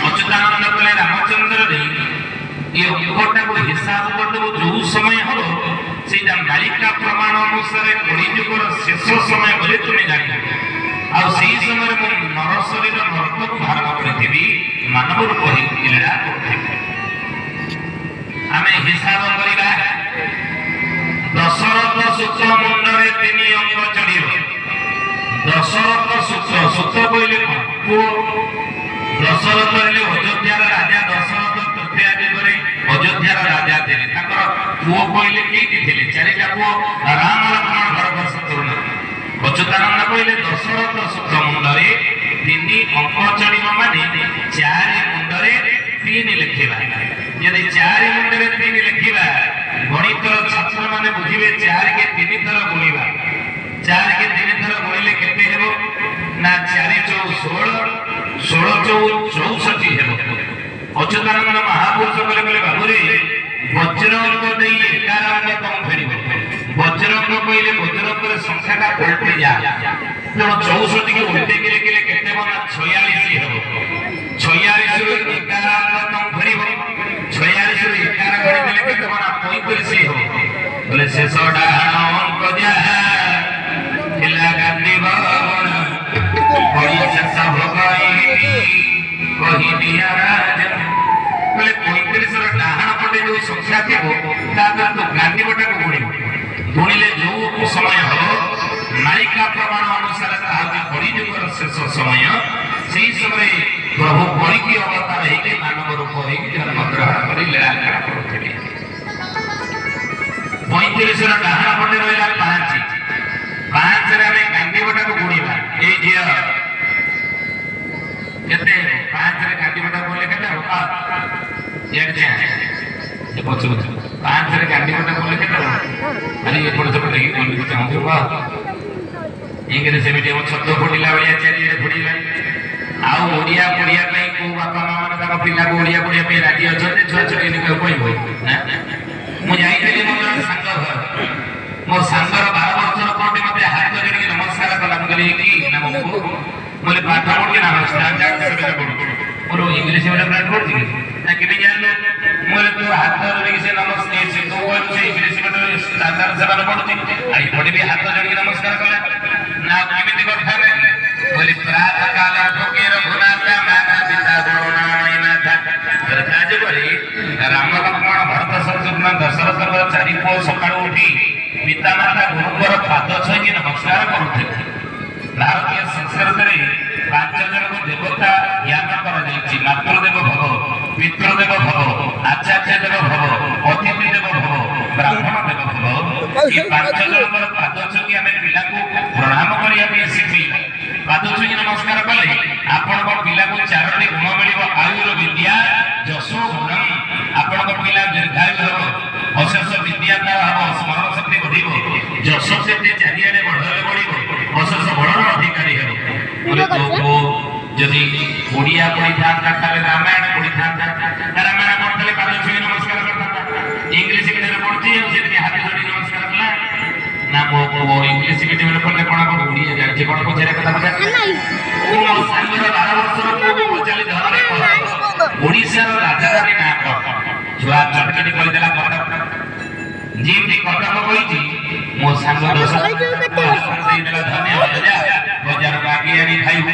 अच्युतानंद कले रामचंद्र ये अंगटा को हिसाब करदेव जो समय हम से मालिका प्रमाण अनुसार कलिजुगर शेष समय बोले तुम्हें जान आई समय नर शरीर नर्क को धारण करी मानव रूप लीला आम हिसाब करवा दशरथ शुक्र मुंडे 3 अंक चढ़ दशरथ शुक्र शुक्र कहले दशरथ हेले अयोध्यार राजा दशरथ तृतीय दिगरे अयोध्यार राजा थे पुओ कहले कई थे 4टा पुओ राम लक्ष्मण भरत शत्रुघ्न अच्युतानंद कहले दशरथ शुक्र मुंडे 3 अंक चढ़ माने 4 मुंडे 3 लिखा यदि 4 मुंडे 3 लिखा गणित छात्र मैंने बुझे 4 के 3 थर गुणवा 4 के 3 थर गुणिले केते हेबो ना 4 चौ 16 16 चौ 64 हेबो अच्युतानंद महापुरुष बोले बोले बाबूरे वज्रंग दे 11 अंक कम फेरिबो वज्रंग कहले वज्रंग संख्या का पलटि जा तो 64 के उल्टे के लेके केते बना 46 हेबो 46 रो 11 अंक कम फेरिबो 46 रो 11 गणे देले केते बना 35 हेबो बोले शेषडा अंक जा हिला गांधी भवन बड़ी शेष भगाई कही दिया राज बोले 35 रो डाहाण पटे जो संख्या थेबो तापर तो गांधी बटा को गुणिले जो समय हो नायिका प्रमाण अनुसार ताहादी कलिजुगर शेष समय सेही समय प्रभु कलिकी अवतार हेके मानव रूप हेके जन्म ग्रहण करी लीला करुथिले 35 रो डाहाण पटे रहिला 5 रे हमें गांधी बटा को गुणिबा ए झिया केते 5 रे गांधी बटा बोले केते होता एक जे पछ 5 रे गांधी बटा बोले केते अरे ये पड़ सब देखि बोल के चाहू बा इंग्लिश मीडियम शब्द फोड़िला बलिया चारिए फोड़िला आउ ओडिया पढ़िया पई को बापा मामा का पिला को ओडिया पढ़िया पे राजी अछते छोट छोट इनके कहबो ना मु जाईतली मोर संग घर मो संगर 12 वर्षर कोटे मते हाथ जोड़ी नमस्कार कला गली की नाम को मोले पाठ पढ़ के नमस्कार जान से मोर इंग्लिश मीडियम पढ़ पढ़ती ना कि जान मोले तो हाथ जोड़ी से नमस्कार से तो बोल से इंग्लिश मीडियम स्टैंडर्ड से बन पड़ती आई बड़ी भी हाथ जोड़ी के नमस्कार कला ना केमिति कथा रे बोले प्रातः काल ठोके रघुनाथ माता पिता गुरुनामय नाथ काज करी राम लक्ष्मण भरत शत्रुघ्न दशरथ चारि पुओ सकाळ उठी पिता माता गुरुवर पाद छुई नमस्कार करुथे भारतीय संस्कृति रे 5 जन को देवता ज्ञान करा जायछि मातृदेव भव पितृदेव भव आचार्य देव भव अतिथि देव भव ब्राह्मण देव भव ये 5 जन को पाद छुई हमें पिला को प्रणाम करिया पे सिखैला पाद छुई नमस्कार कले आपण को पिला को 4टी गुण मिलिबो आयुर विद्या जसो गुणम आपण को पिला दीर्घायु हो अशेष विद्या का हो स्मरण शक्ति बढ़िबो जसो शक्ति चारियाडे बढ़ले बढ़िबो अशेष बड़र अधिकारी हेबो बोले तो यदि ओडिया पढ़ी था ताले रामायण पढ़ी था रामायण पढ़ले पाद छुई नमस्कार करता इंग्लिश मीडियम पढ़ती है से हाथ जोड़ी नमस्कार करला ना वो इंग्लिश मीडियम पढ़ले कोन को ओडिया जानि कोन को जेरे कथा पचा नहीं मो संगर 12 वर्षर को चली धरले ओडिसा रो राजधानी ना को जुआ चटकनी कहि देला कटक जेमती कटक कहिछि मो संग दोष देई देला धन्यवाद जा बाजार बाकी आनी खाइबो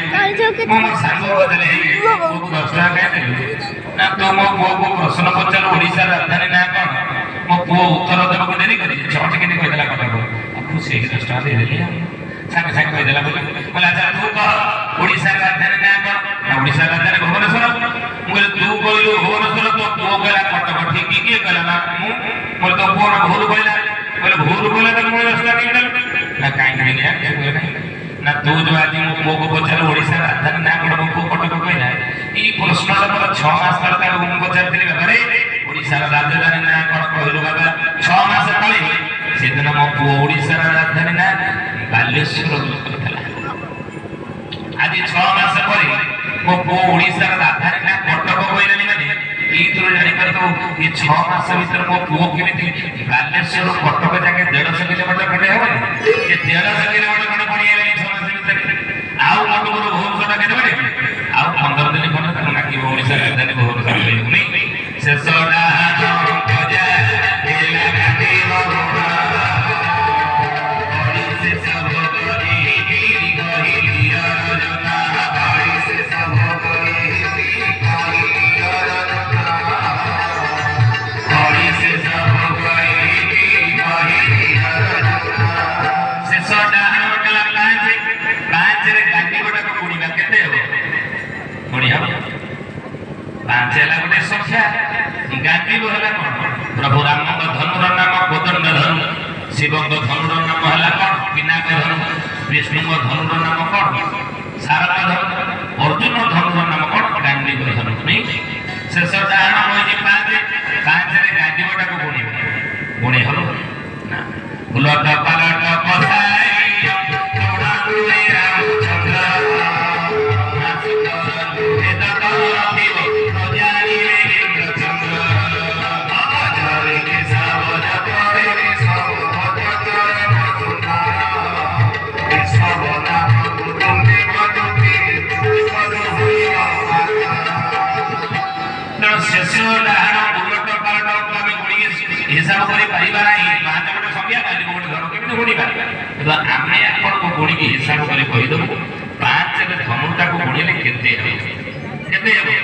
मो संग बदले को 10 टका खाइते ना तो मो को प्रश्न पचार ओडिसा राजधानी ना कोन मो को उत्तर देबो डेरी करी चटकनी कहि देला कटक खुशी 10 टका दे देली संग संग कहि देला बोले अच्छा तू कह ओडिसा राजधानी ना कोन ओडिसा राजधानी भुवनेश्वर मुझे तू कहलु भुवनेश्वर तो पुओ कहला कटक ठीक किए कहला ना मोर तो पुओ भूल कहला बोले भूल बोले तो मुझे रास्ता नहीं मिलल ना काई नहीं यार बोले नहीं ना तू जो आज मो पुओ को पचार ओडिसा राजधानी ना कोन को कटक कहला ई प्रश्न पर 6 मास तक हम पचारथिले बाबा रे ओडिसा राजधानी ना कोन कहलु बाबा 6 मास तले सेदिन मो पुओ ओडिसा राजधानी ना बालेश्वर कहला आज 6 मास पर मो पुओ ओडिसा राजधानी ना कटक कहलानी माने ई तो जानि पर तो ये 6 मास भीतर मो पुओ केमिति बालेश्वर कटक जाके 150 किलोमीटर खटे हेबो ये 150 किलोमीटर खटे पड़ी हेले 6 मास भीतर ପାଞ୍ଚ ହେଲା ଗୋଟେ ସଂଖ୍ୟା। ଗାଣ୍ଡିବ ହେଲା କଣ? ପ୍ରଭୁ ରାମଙ୍କ ଧନୁର ନାମ କୋଦଣ୍ଡ ଧନୁ, ଶିବଙ୍କ ଧନୁର ନାମ ହେଲା କଣ? ପିନାକ ଧନୁ, ବିଷ୍ଣୁଙ୍କ ଧନୁର ନାମ କଣ? ଶାରଦ ଧନୁ, ଅର୍ଜୁନ ଧନୁର ନାମ କଣ? ଗାଣ୍ଡିବ ଧନୁ। ଶେଷ ଡାହାଣ କହିଛି ପାଞ୍ଚ, ପାଞ୍ଚରେ ଗାଣ୍ଡିବଟାକୁ ଗୁଣିବ, ଗୁଣି ହବ ନା? ଉଲଟ ପାଲଟ ପସାଇ हिसाब कर पारिबा नाही। पांच गोटे संख्या गांडी गोटे धनु केमिति गुणी पारिबा? तो आमे आपन को गुणी के हिसाब कर कहि दबो पांच रे धनुटा को गुणीले केते हे केते हे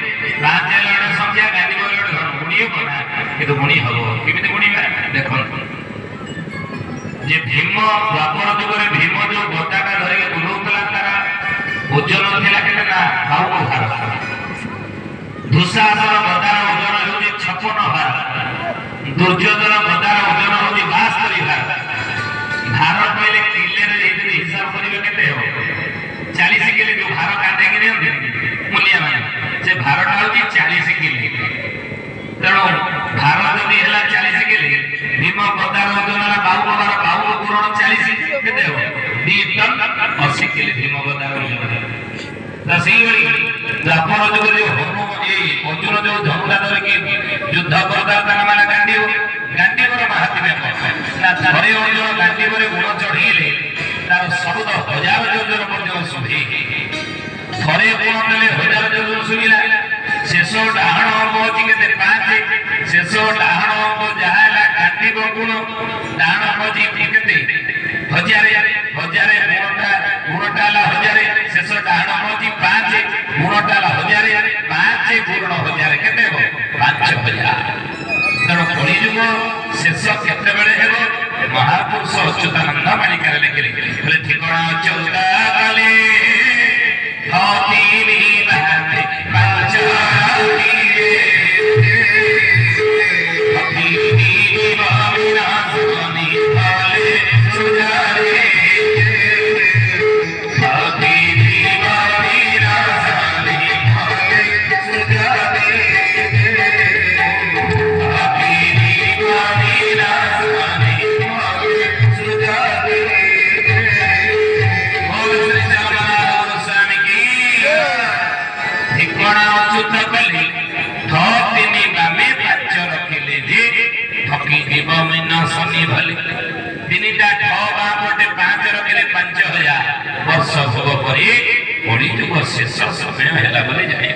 पांच रे गोटे संख्या गांडी गोटे धनु गुणी हे ना कि तो गुणी हबो केमिति गुणीबा? देखो जे भीम द्वापर युग रे भीम जो गदाटा धरि बुलौतला तारा ओजन थिला केते ना भाव भार। दुशासन गदार ओजन होची 56 भार, दुर्योधन गदार ओजन होची 72 भार। भार पहले किले रे जेते हिसाब करिवे केते हो 40 किले जो भार काटे कि नहीं मूल्य माने से भारटा होची 40 किले। तेणु भार जदि हला 40 किले भीम गदार ओजन हला 52 भार, 52 पूर्ण 40 केते हो 2 टन 80 किले भीम गदार ओजन। द्वापर युग जो हनु अर्जुन जो धनुरा धरिकी युद्ध करता माने गांडीव गांडीवर महात्म्य ना थरे अर्जुन गांडीवर गुण चढ़ीले तार 14,000 योजन पर्यटन शुभे थरे गुण देले 1000 योजन शुभिला। शेष डाहण अंग होची केते 5, शेष डाहण अंग जहाला गांडीव गुण डाहण होची केते 1000 गुणटा ला 1000 शेष डाहण होची 5 गुणटा ला 1000 5 पूर्ण 1000 केते हो 5000। तेणु कलिजुग शेष केते बेले हेबो महापुरुष अच्युतानंद मालिका लिखिले बोले ठिकाना 14 काले हाथी बाते पांचाली तीनटा 6 गोटे 5 रखिले 5000 वर्ष भोग परी कलिजुग शेष समय है बोले जाए।